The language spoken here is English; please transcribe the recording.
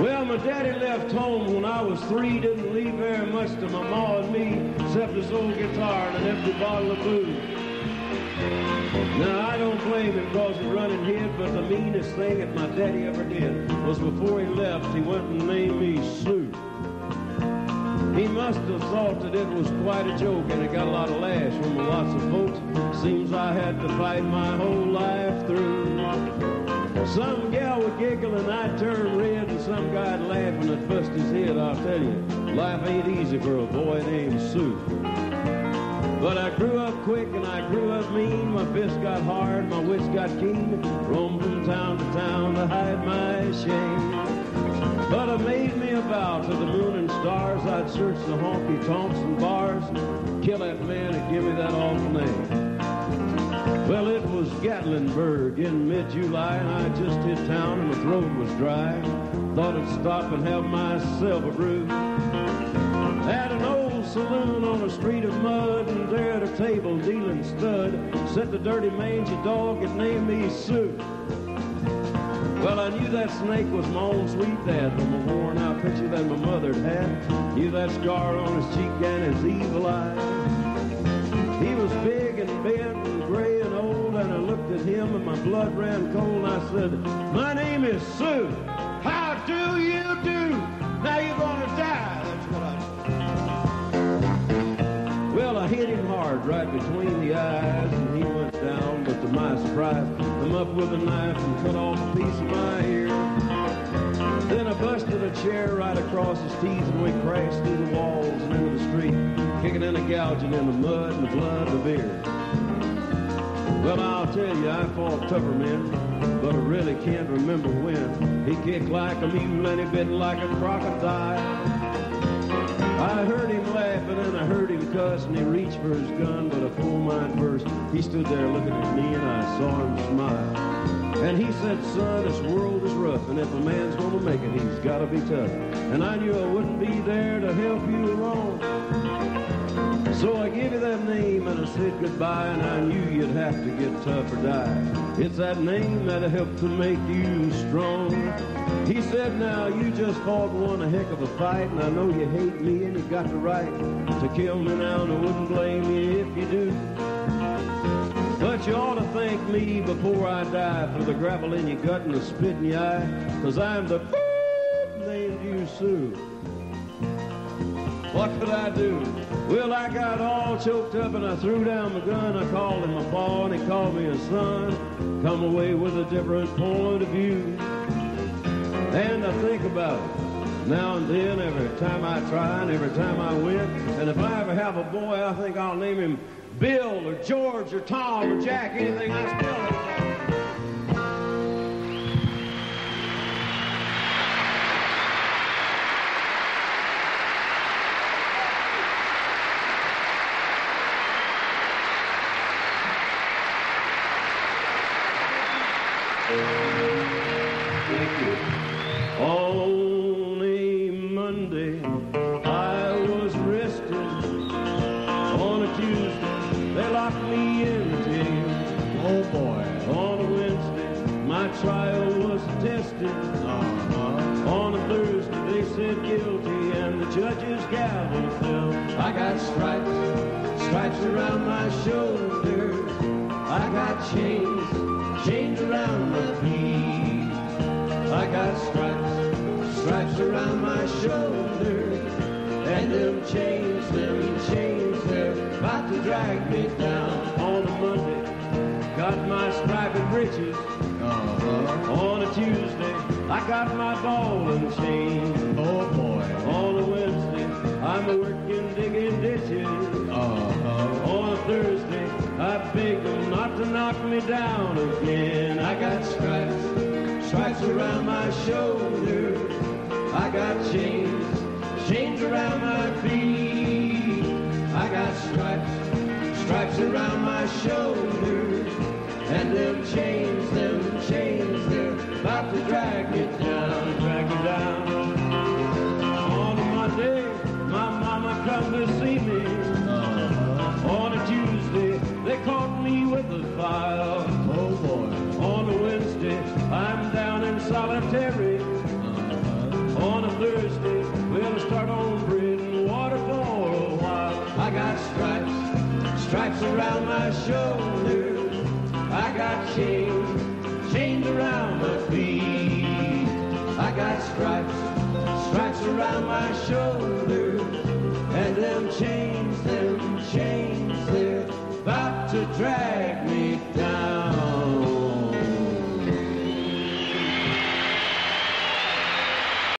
Well, my daddy left home when I was 3, didn't leave very much to my ma and me, except his old guitar and an empty bottle of booze. Now, I don't blame him because he run and hid, but the meanest thing that my daddy ever did was before he left, he went and named me Sue. He must have thought that it was quite a joke, and it got a lot of lash from lots of folks. Seems I had to fight my whole life through. Some gal would giggle and I'd turn red, and some guy'd laugh and I'd bust his head. I'll tell you, life ain't easy for a boy named Sue. But I grew up quick and I grew up mean. My fists got hard, my wits got keen. Roamed from town to town to hide my shame. But I made me a vow to the moon and stars. I'd search the honky-tonks and bars, kill that man and give me that awful name. Well, it was Gatlinburg in mid-July, and I just hit town and my throat was dry. Thought I'd stop and have myself a brew. At an old saloon on a street of mud, and there at a table dealing stud sat the dirty mangy dog that named me Sue. Well, I knew that snake was my own sweet dad from a worn-out picture that my mother'd had. Knew that scar on his cheek and his evil eye. He was big and bent and gray and old, and I looked at him and my blood ran cold. And I said, "My name is Sue. How do you do? Now you're gonna die." That's what I said. Well, I hit him hard right between the eyes, and he went down, but to my surprise, I'm up with a knife and cut off a piece of my ear. Then I busted a chair right across his teeth, and we crashed through the walls and into the street, kicking and gouging in the mud and the blood and the beer. Well, I'll tell you, I fought tougher men, but I really can't remember when. He kicked like a mule and he bit like a crocodile. I heard him laughing and I heard him cuss, and he reached for his gun, but I pulled mine first. He stood there looking at me and I saw him smile. And he said, "Son, this world is rough, and if a man's gonna make it, he's gotta be tough." And I knew I wouldn't be there to help you along. So I gave you that name and I said goodbye, and I knew you'd have to get tough or die. It's that name that'll help to make you strong. He said, "Now you just fought and won a heck of a fight, and I know you hate me and you got the right to kill me now, and I wouldn't blame you if you do. But you ought to thank me before I die for the gravel in your gut and the spit in your eye, 'cause I'm the named you Sue." What could I do? Well, I got all choked up and I threw down my gun. I called him a pa and he called me a son. Come away with a different point of view. And I think about it now and then, every time I try and every time I win. And if I ever have a boy, I think I'll name him Bill or George or Tom or Jack, anything I spell it. On a Monday, I was resting. On a Tuesday, they locked me in jail. Oh boy. On a Wednesday, my trial was tested. On a Thursday, they said guilty, and the judge's gavel fell. I got stripes around my shoulders. I got chains around my feet. I got stripes around my shoulders, and them chains, they're about to drag me down. On a Monday, got my striped breeches. On a Tuesday, I got my ball and chain. Oh boy. On a Wednesday, I'm working digging ditches. On a Thursday, I beg them not to knock me down again. I got stripes around my shoulders. I got chains around my feet. I got stripes around my shoulders, and them chains, they're about to drag me down. On a Monday, my mama come to see me. On a Tuesday, they caught me with a file. Oh boy. shoulders. I got chains around my feet. I got stripes around my shoulders. And them chains, they're about to drag